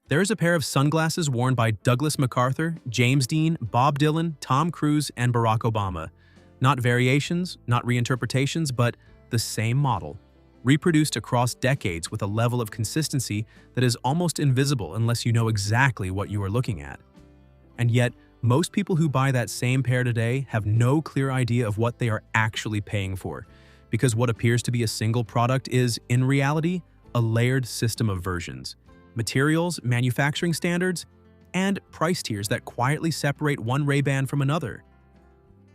There is a pair of sunglasses worn by Douglas MacArthur, James Dean, Bob Dylan, Tom Cruise, and Barack Obama. Not variations, not reinterpretations, but the same model, reproduced across decades with a level of consistency that is almost invisible unless you know exactly what you are looking at. And yet, most people who buy that same pair today have no clear idea of what they are actually paying for, because what appears to be a single product is, in reality, a layered system of versions, materials, manufacturing standards, and price tiers that quietly separate one Ray-Ban from another.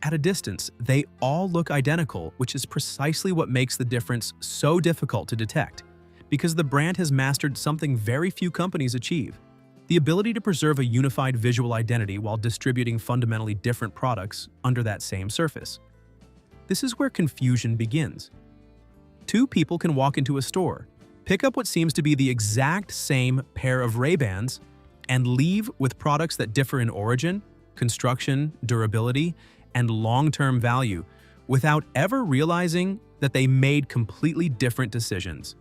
At a distance, they all look identical, which is precisely what makes the difference so difficult to detect, because the brand has mastered something very few companies achieve: the ability to preserve a unified visual identity while distributing fundamentally different products under that same surface. This is where confusion begins. Two people can walk into a store, pick up what seems to be the exact same pair of Ray-Bans, and leave with products that differ in origin, construction, durability, and long-term value without ever realizing that they made completely different decisions.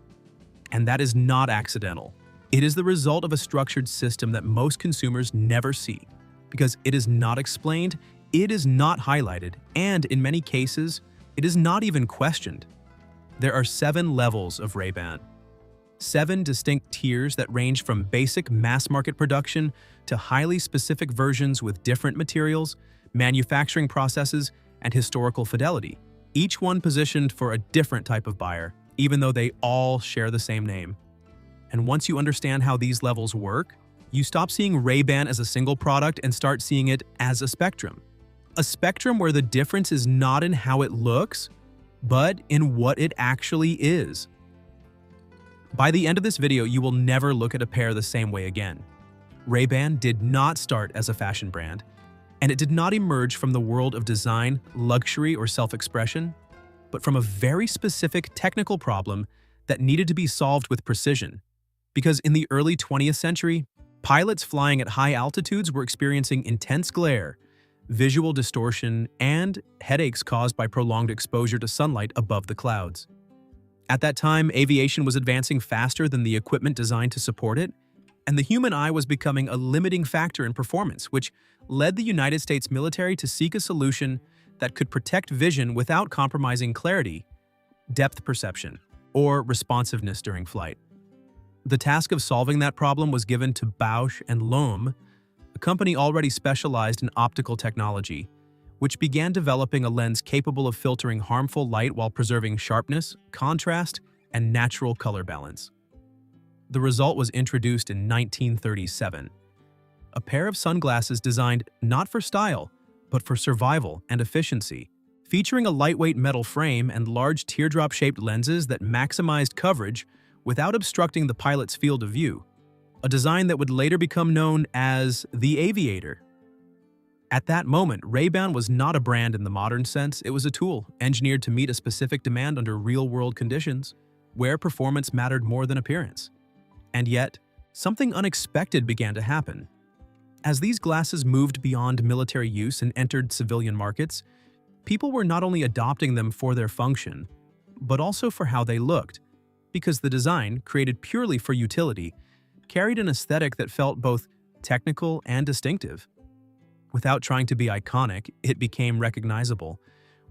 And that is not accidental. It is the result of a structured system that most consumers never see, because it is not explained, it is not highlighted, and in many cases, it is not even questioned. There are 7 levels of Ray-Ban. 7 distinct tiers that range from basic mass-market production to highly specific versions with different materials, manufacturing processes, and historical fidelity, each one positioned for a different type of buyer, even though they all share the same name. And once you understand how these levels work, you stop seeing Ray-Ban as a single product and start seeing it as a spectrum. A spectrum where the difference is not in how it looks, but in what it actually is. By the end of this video, you will never look at a pair the same way again. Ray-Ban did not start as a fashion brand, and it did not emerge from the world of design, luxury, or self-expression, but from a very specific technical problem that needed to be solved with precision. Because in the early 20th century, pilots flying at high altitudes were experiencing intense glare, visual distortion, and headaches caused by prolonged exposure to sunlight above the clouds. At that time, aviation was advancing faster than the equipment designed to support it, and the human eye was becoming a limiting factor in performance, which led the United States military to seek a solution that could protect vision without compromising clarity, depth perception, or responsiveness during flight. The task of solving that problem was given to Bausch Lomb, a company already specialized in optical technology, which began developing a lens capable of filtering harmful light while preserving sharpness, contrast, and natural color balance. The result was introduced in 1937, a pair of sunglasses designed not for style, but for survival and efficiency, featuring a lightweight metal frame and large teardrop-shaped lenses that maximized coverage without obstructing the pilot's field of view, a design that would later become known as the Aviator. At that moment, Ray-Ban was not a brand in the modern sense, it was a tool engineered to meet a specific demand under real-world conditions, where performance mattered more than appearance. And yet, something unexpected began to happen. As these glasses moved beyond military use and entered civilian markets, people were not only adopting them for their function, but also for how they looked, because the design, created purely for utility, carried an aesthetic that felt both technical and distinctive. Without trying to be iconic, it became recognizable.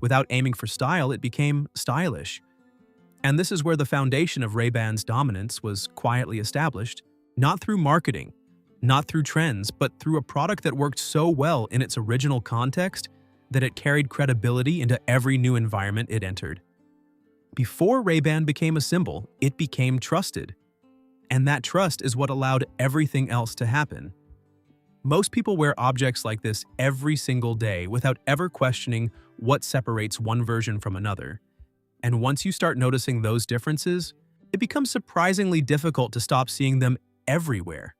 Without aiming for style, it became stylish. And this is where the foundation of Ray-Ban's dominance was quietly established, not through marketing, not through trends, but through a product that worked so well in its original context that it carried credibility into every new environment it entered. Before Ray-Ban became a symbol, it became trusted. And that trust is what allowed everything else to happen. Most people wear objects like this every single day without ever questioning what separates one version from another. And once you start noticing those differences, it becomes surprisingly difficult to stop seeing them everywhere.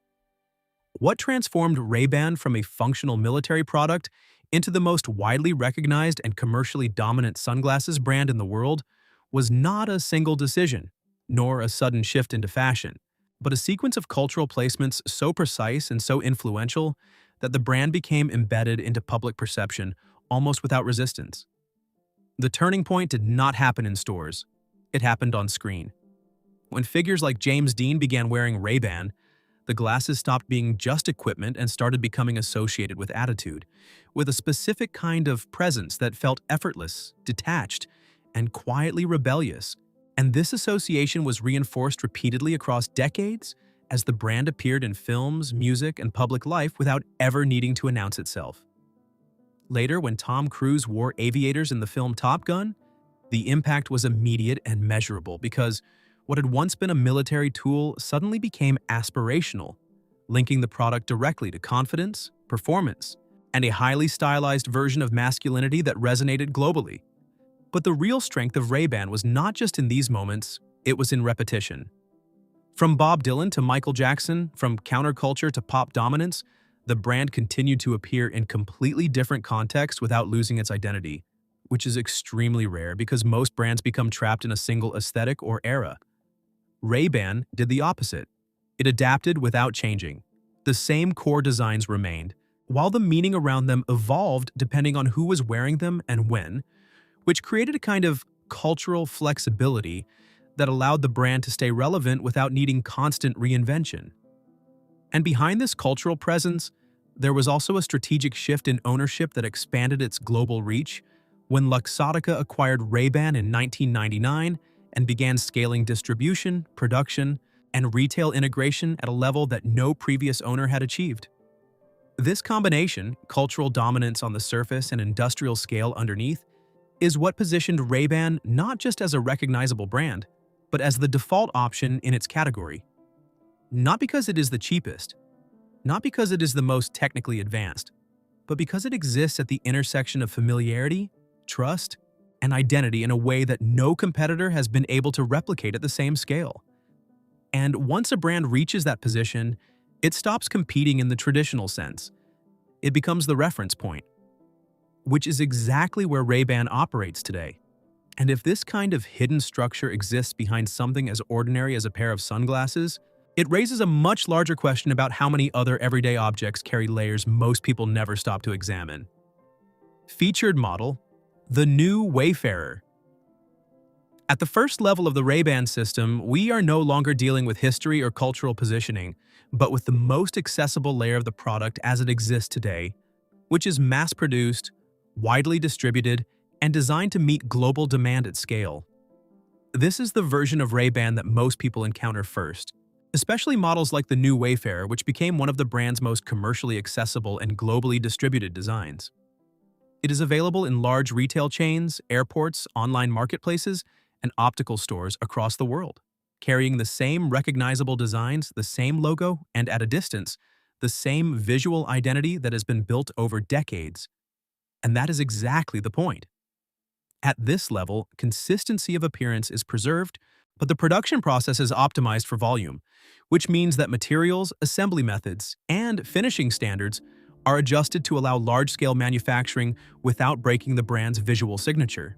What transformed Ray-Ban from a functional military product into the most widely recognized and commercially dominant sunglasses brand in the world was not a single decision, nor a sudden shift into fashion, but a sequence of cultural placements so precise and so influential that the brand became embedded into public perception almost without resistance. The turning point did not happen in stores. It happened on screen. When figures like James Dean began wearing Ray-Ban, The glasses stopped being just equipment and started becoming associated with attitude, with a specific kind of presence that felt effortless, detached, and quietly rebellious. And this association was reinforced repeatedly across decades as the brand appeared in films, music, and public life without ever needing to announce itself. Later, when Tom Cruise wore aviators in the film Top Gun, the impact was immediate and measurable because what had once been a military tool suddenly became aspirational, linking the product directly to confidence, performance, and a highly stylized version of masculinity that resonated globally. But the real strength of Ray-Ban was not just in these moments, it was in repetition. From Bob Dylan to Michael Jackson, from counterculture to pop dominance, the brand continued to appear in completely different contexts without losing its identity, which is extremely rare because most brands become trapped in a single aesthetic or era. Ray-Ban did the opposite. It adapted without changing. The same core designs remained, while the meaning around them evolved depending on who was wearing them and when, which created a kind of cultural flexibility that allowed the brand to stay relevant without needing constant reinvention. And behind this cultural presence, there was also a strategic shift in ownership that expanded its global reach when Luxottica acquired Ray-Ban in 1999 and began scaling distribution, production, and retail integration at a level that no previous owner had achieved. This combination, cultural dominance on the surface and industrial scale underneath, is what positioned Ray-Ban not just as a recognizable brand, but as the default option in its category. Not because it is the cheapest, not because it is the most technically advanced, but because it exists at the intersection of familiarity, trust, and identity in a way that no competitor has been able to replicate at the same scale. And once a brand reaches that position, it stops competing in the traditional sense. It becomes the reference point, which is exactly where Ray-Ban operates today. And if this kind of hidden structure exists behind something as ordinary as a pair of sunglasses, it raises a much larger question about how many other everyday objects carry layers most people never stop to examine. Featured model, the new Wayfarer. At the first level of the Ray-Ban system, we are no longer dealing with history or cultural positioning, but with the most accessible layer of the product as it exists today, which is mass-produced, widely distributed, and designed to meet global demand at scale. This is the version of Ray-Ban that most people encounter first, especially models like the new Wayfarer, which became one of the brand's most commercially accessible and globally distributed designs. It is available in large retail chains, airports, online marketplaces, and optical stores across the world, carrying the same recognizable designs, the same logo, and at a distance, the same visual identity that has been built over decades. And that is exactly the point. At this level, consistency of appearance is preserved, but the production process is optimized for volume, which means that materials, assembly methods, and finishing standards are adjusted to allow large-scale manufacturing without breaking the brand's visual signature.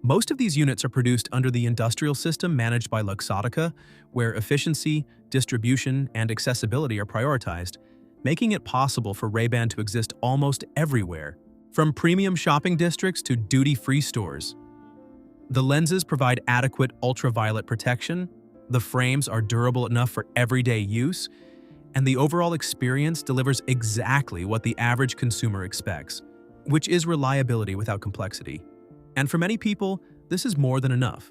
Most of these units are produced under the industrial system managed by Luxottica, where efficiency, distribution, and accessibility are prioritized, making it possible for Ray-Ban to exist almost everywhere, from premium shopping districts to duty-free stores. The lenses provide adequate ultraviolet protection, the frames are durable enough for everyday use, and the overall experience delivers exactly what the average consumer expects, which is reliability without complexity. And for many people, this is more than enough.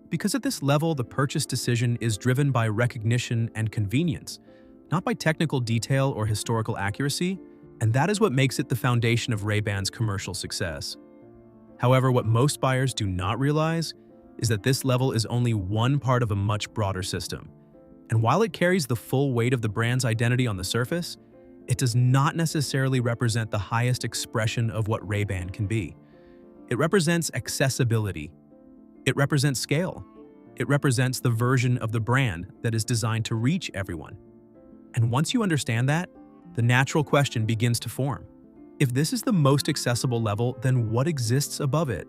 Because at this level, the purchase decision is driven by recognition and convenience, not by technical detail or historical accuracy, and that is what makes it the foundation of Ray-Ban's commercial success. However, what most buyers do not realize is that this level is only one part of a much broader system. And while it carries the full weight of the brand's identity on the surface, it does not necessarily represent the highest expression of what Ray-Ban can be. It represents accessibility. It represents scale. It represents the version of the brand that is designed to reach everyone. And once you understand that, the natural question begins to form. If this is the most accessible level, then what exists above it?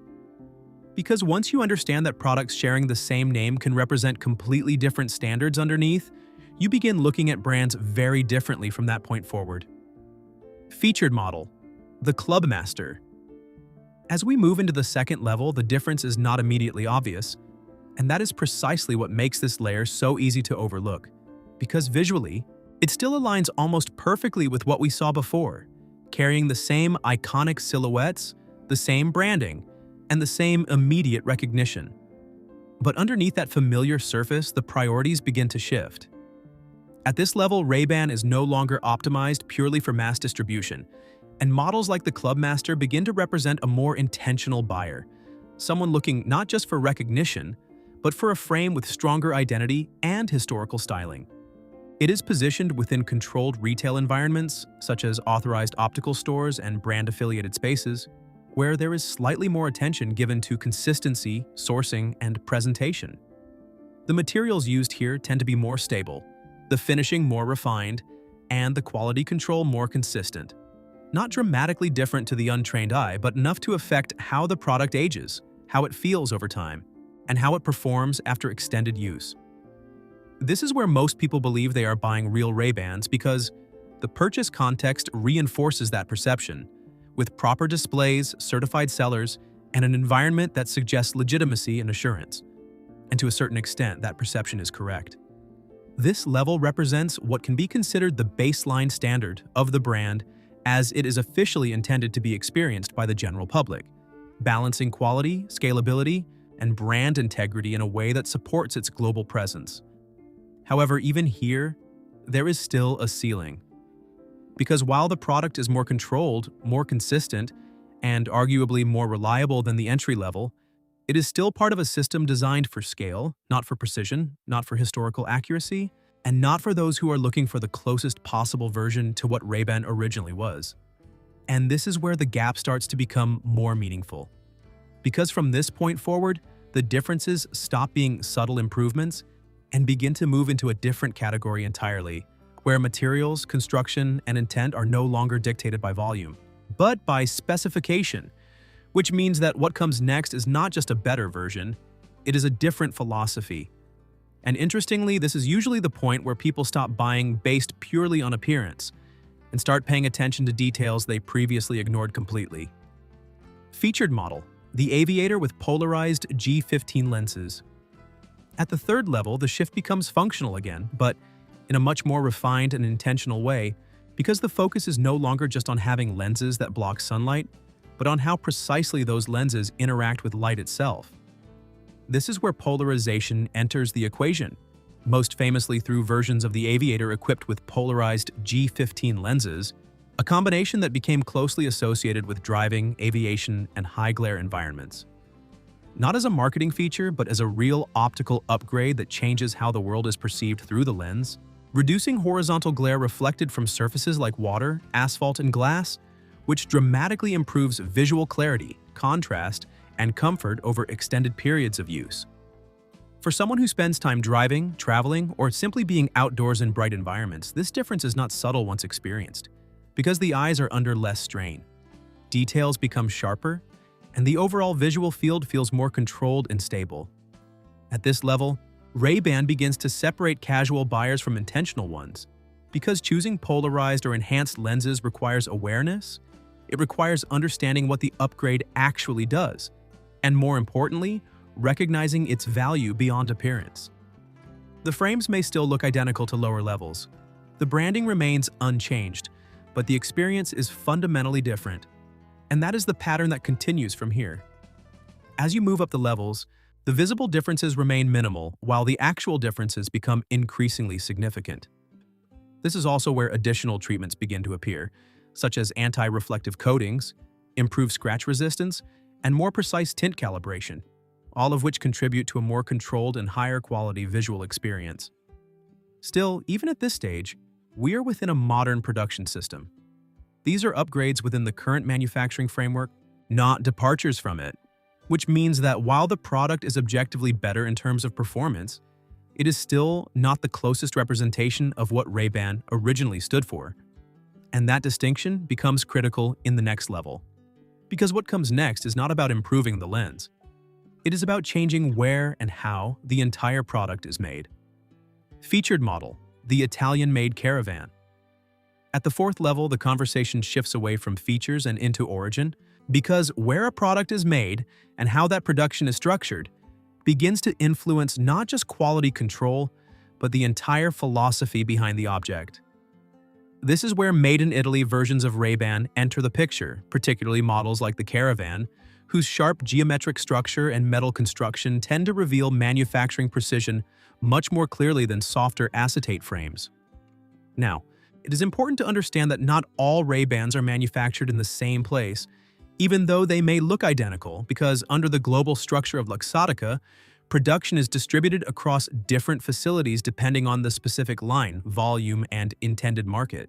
Because once you understand that products sharing the same name can represent completely different standards underneath, you begin looking at brands very differently from that point forward. Featured model, the Clubmaster. As we move into the second level, the difference is not immediately obvious, and that is precisely what makes this layer so easy to overlook. because visually, it still aligns almost perfectly with what we saw before, carrying the same iconic silhouettes, the same branding, and the same immediate recognition. But underneath that familiar surface, the priorities begin to shift. At this level, Ray-Ban is no longer optimized purely for mass distribution, and models like the Clubmaster begin to represent a more intentional buyer, someone looking not just for recognition, but for a frame with stronger identity and historical styling. It is positioned within controlled retail environments, such as authorized optical stores and brand-affiliated spaces, where there is slightly more attention given to consistency, sourcing, and presentation. The materials used here tend to be more stable, the finishing more refined, and the quality control more consistent. Not dramatically different to the untrained eye, but enough to affect how the product ages, how it feels over time, and how it performs after extended use. This is where most people believe they are buying real Ray-Bans because the purchase context reinforces that perception, with proper displays, certified sellers, and an environment that suggests legitimacy and assurance. And to a certain extent, that perception is correct. This level represents what can be considered the baseline standard of the brand as it is officially intended to be experienced by the general public, balancing quality, scalability, and brand integrity in a way that supports its global presence. However, even here, there is still a ceiling. Because while the product is more controlled, more consistent, and arguably more reliable than the entry level, it is still part of a system designed for scale, not for precision, not for historical accuracy, and not for those who are looking for the closest possible version to what Ray-Ban originally was. And this is where the gap starts to become more meaningful. Because from this point forward, the differences stop being subtle improvements and begin to move into a different category entirely, where materials, construction, and intent are no longer dictated by volume, but by specification, which means that what comes next is not just a better version, it is a different philosophy. And interestingly, this is usually the point where people stop buying based purely on appearance and start paying attention to details they previously ignored completely. Featured model, the Aviator with polarized G15 lenses. At the third level, the shift becomes functional again, but in a much more refined and intentional way, because the focus is no longer just on having lenses that block sunlight, but on how precisely those lenses interact with light itself. This is where polarization enters the equation, most famously through versions of the Aviator equipped with polarized G15 lenses, a combination that became closely associated with driving, aviation, and high-glare environments. Not as a marketing feature, but as a real optical upgrade that changes how the world is perceived through the lens, reducing horizontal glare reflected from surfaces like water, asphalt, and glass, which dramatically improves visual clarity, contrast, and comfort over extended periods of use. For someone who spends time driving, traveling, or simply being outdoors in bright environments, this difference is not subtle once experienced, because the eyes are under less strain. Details become sharper, and the overall visual field feels more controlled and stable. At this level, Ray-Ban begins to separate casual buyers from intentional ones. Because choosing polarized or enhanced lenses requires awareness, it requires understanding what the upgrade actually does, and more importantly, recognizing its value beyond appearance. The frames may still look identical to lower levels. The branding remains unchanged, but the experience is fundamentally different. And that is the pattern that continues from here. As you move up the levels, the visible differences remain minimal, while the actual differences become increasingly significant. This is also where additional treatments begin to appear, such as anti-reflective coatings, improved scratch resistance, and more precise tint calibration, all of which contribute to a more controlled and higher quality visual experience. Still, even at this stage, we are within a modern production system. These are upgrades within the current manufacturing framework, not departures from it, which means that while the product is objectively better in terms of performance, it is still not the closest representation of what Ray-Ban originally stood for. And that distinction becomes critical in the next level. Because what comes next is not about improving the lens. It is about changing where and how the entire product is made. Featured model, the Italian-made Caravan. At the fourth level, the conversation shifts away from features and into origin, because where a product is made and how that production is structured begins to influence not just quality control, but the entire philosophy behind the object. This is where made-in-Italy versions of Ray-Ban enter the picture, particularly models like the Caravan, whose sharp geometric structure and metal construction tend to reveal manufacturing precision much more clearly than softer acetate frames. Now, it is important to understand that not all Ray-Bans are manufactured in the same place, even though they may look identical, because under the global structure of Luxottica, production is distributed across different facilities depending on the specific line, volume, and intended market.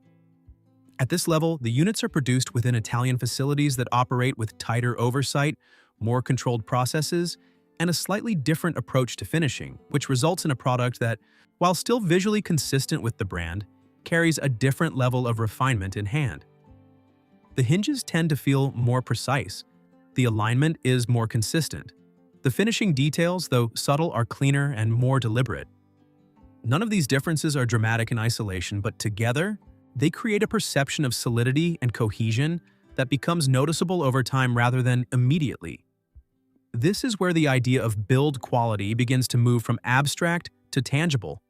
At this level, the units are produced within Italian facilities that operate with tighter oversight, more controlled processes, and a slightly different approach to finishing, which results in a product that, while still visually consistent with the brand, carries a different level of refinement in hand. The hinges tend to feel more precise. The alignment is more consistent. The finishing details, though subtle, are cleaner and more deliberate. None of these differences are dramatic in isolation, but together, they create a perception of solidity and cohesion that becomes noticeable over time rather than immediately. This is where the idea of build quality begins to move from abstract to tangible.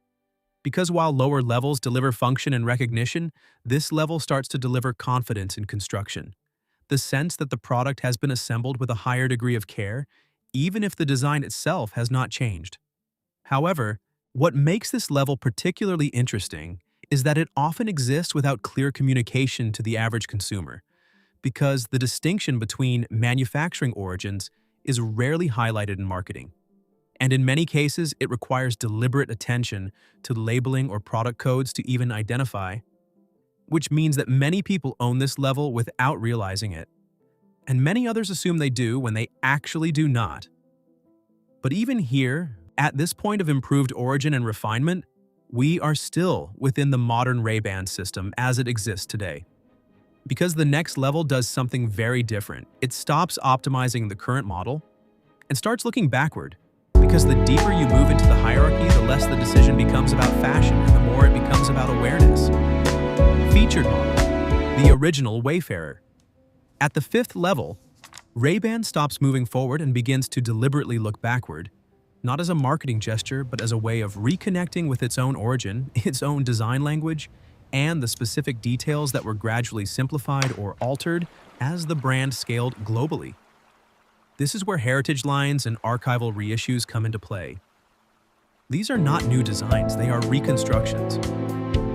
Because while lower levels deliver function and recognition, this level starts to deliver confidence in construction. The sense that the product has been assembled with a higher degree of care, even if the design itself has not changed. However, what makes this level particularly interesting is that it often exists without clear communication to the average consumer, because the distinction between manufacturing origins is rarely highlighted in marketing. And in many cases, it requires deliberate attention to labeling or product codes to even identify, which means that many people own this level without realizing it. And many others assume they do when they actually do not. But even here, at this point of improved origin and refinement, we are still within the modern Ray-Ban system as it exists today. Because the next level does something very different. It stops optimizing the current model and starts looking backward. Because the deeper you move into the hierarchy, the less the decision becomes about fashion and the more it becomes about awareness. Featured model, the original Wayfarer. At the fifth level, Ray-Ban stops moving forward and begins to deliberately look backward, not as a marketing gesture, but as a way of reconnecting with its own origin, its own design language, and the specific details that were gradually simplified or altered as the brand scaled globally. This is where heritage lines and archival reissues come into play. These are not new designs, they are reconstructions.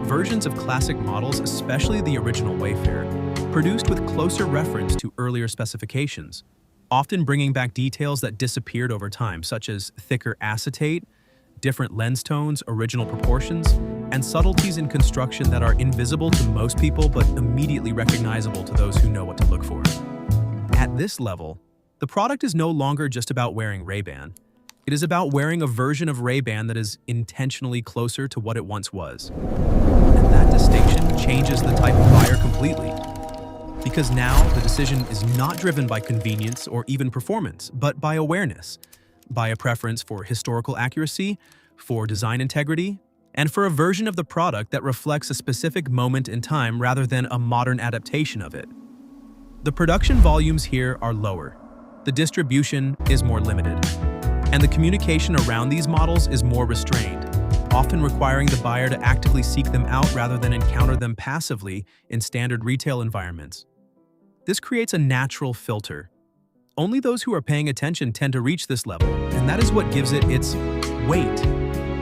Versions of classic models, especially the original Wayfarer, produced with closer reference to earlier specifications, often bringing back details that disappeared over time, such as thicker acetate, different lens tones, original proportions, and subtleties in construction that are invisible to most people but immediately recognizable to those who know what to look for. At this level, the product is no longer just about wearing Ray-Ban. It is about wearing a version of Ray-Ban that is intentionally closer to what it once was. And that distinction changes the type of buyer completely. Because now the decision is not driven by convenience or even performance, but by awareness, by a preference for historical accuracy, for design integrity, and for a version of the product that reflects a specific moment in time rather than a modern adaptation of it. The production volumes here are lower. The distribution is more limited, and the communication around these models is more restrained, often requiring the buyer to actively seek them out rather than encounter them passively in standard retail environments. This creates a natural filter. Only those who are paying attention tend to reach this level, and that is what gives it its weight.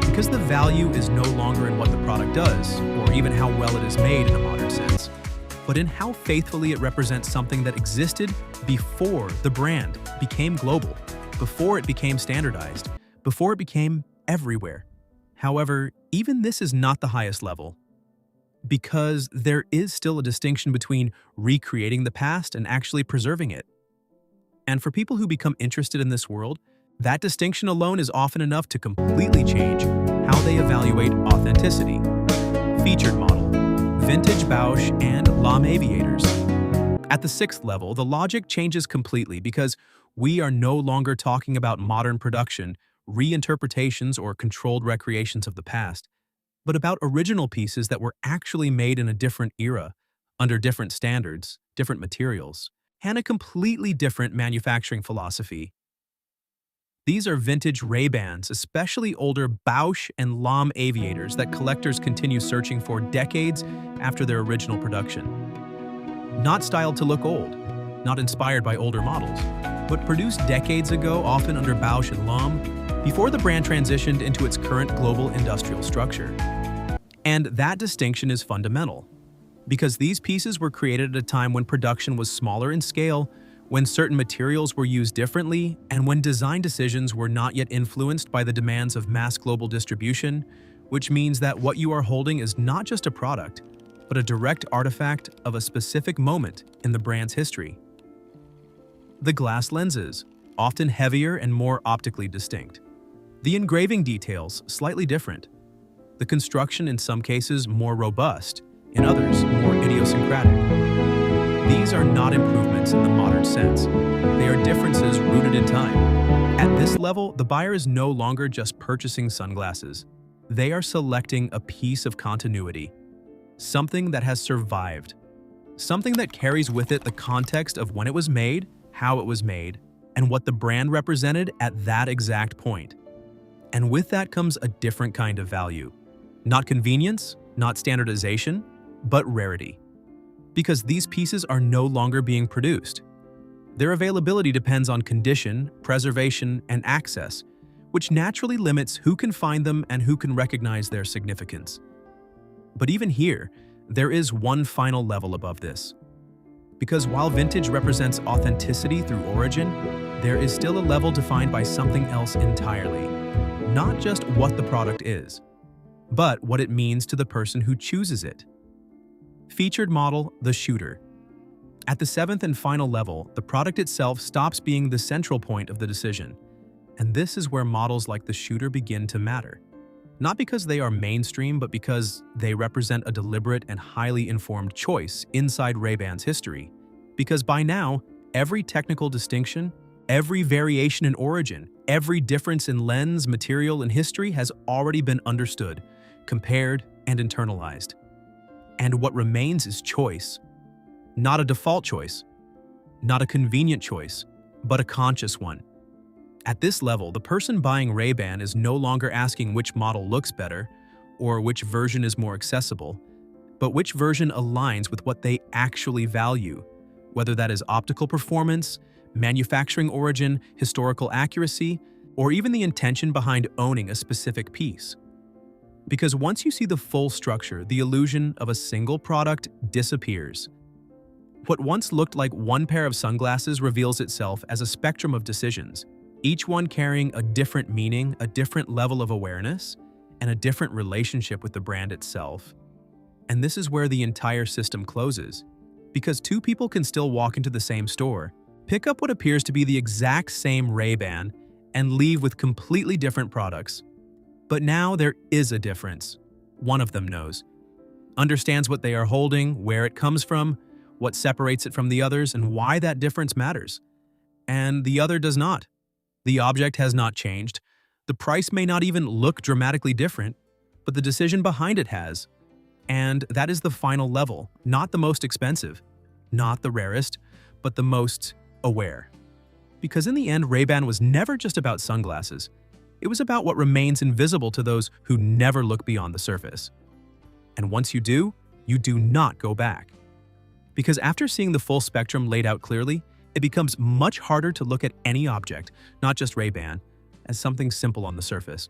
Because the value is no longer in what the product does, or even how well it is made in a modern sense, but in how faithfully it represents something that existed before the brand became global, before it became standardized, before it became everywhere. However, even this is not the highest level, because there is still a distinction between recreating the past and actually preserving it. And for people who become interested in this world, that distinction alone is often enough to completely change how they evaluate authenticity. Featured model, vintage Bausch Lomb Aviators. At the sixth level, the logic changes completely because we are no longer talking about modern production, reinterpretations, or controlled recreations of the past, but about original pieces that were actually made in a different era, under different standards, different materials, and a completely different manufacturing philosophy. These are vintage Ray-Bans, especially older Bausch and Lomb Aviators that collectors continue searching for decades after their original production. Not styled to look old, not inspired by older models, but produced decades ago, often under Bausch and Lomb, before the brand transitioned into its current global industrial structure. And that distinction is fundamental, because these pieces were created at a time when production was smaller in scale, when certain materials were used differently, and when design decisions were not yet influenced by the demands of mass global distribution, which means that what you are holding is not just a product, but a direct artifact of a specific moment in the brand's history. The glass lenses, often heavier and more optically distinct. The engraving details, slightly different. The construction in some cases more robust, in others more idiosyncratic. These are not improvements in the modern sense. They are differences rooted in time. At this level, the buyer is no longer just purchasing sunglasses. They are selecting a piece of continuity, something that has survived, something that carries with it the context of when it was made, how it was made, and what the brand represented at that exact point. And with that comes a different kind of value. Not convenience, not standardization, but rarity. Because these pieces are no longer being produced. Their availability depends on condition, preservation, and access, which naturally limits who can find them and who can recognize their significance. But even here, there is one final level above this. Because while vintage represents authenticity through origin, there is still a level defined by something else entirely. Not just what the product is, but what it means to the person who chooses it. Featured model, the shooter. At the seventh and final level, the product itself stops being the central point of the decision. And this is where models like the shooter begin to matter. Not because they are mainstream, but because they represent a deliberate and highly informed choice inside Ray-Ban's history. Because by now, every technical distinction, every variation in origin, every difference in lens, material, and history has already been understood, compared, and internalized. And what remains is choice. Not a default choice, not a convenient choice, but a conscious one. At this level, the person buying Ray-Ban is no longer asking which model looks better or which version is more accessible, but which version aligns with what they actually value, whether that is optical performance, manufacturing origin, historical accuracy, or even the intention behind owning a specific piece. Because once you see the full structure, the illusion of a single product disappears. What once looked like one pair of sunglasses reveals itself as a spectrum of decisions, each one carrying a different meaning, a different level of awareness, and a different relationship with the brand itself. And this is where the entire system closes. Because two people can still walk into the same store, pick up what appears to be the exact same Ray-Ban, and leave with completely different products. But now there is a difference. One of them knows. Understands what they are holding, where it comes from, what separates it from the others, and why that difference matters. And the other does not. The object has not changed. The price may not even look dramatically different, but the decision behind it has. And that is the final level, not the most expensive, not the rarest, but the most aware. Because in the end, Ray-Ban was never just about sunglasses. It was about what remains invisible to those who never look beyond the surface. And once you do not go back. Because after seeing the full spectrum laid out clearly, it becomes much harder to look at any object, not just Ray-Ban, as something simple on the surface.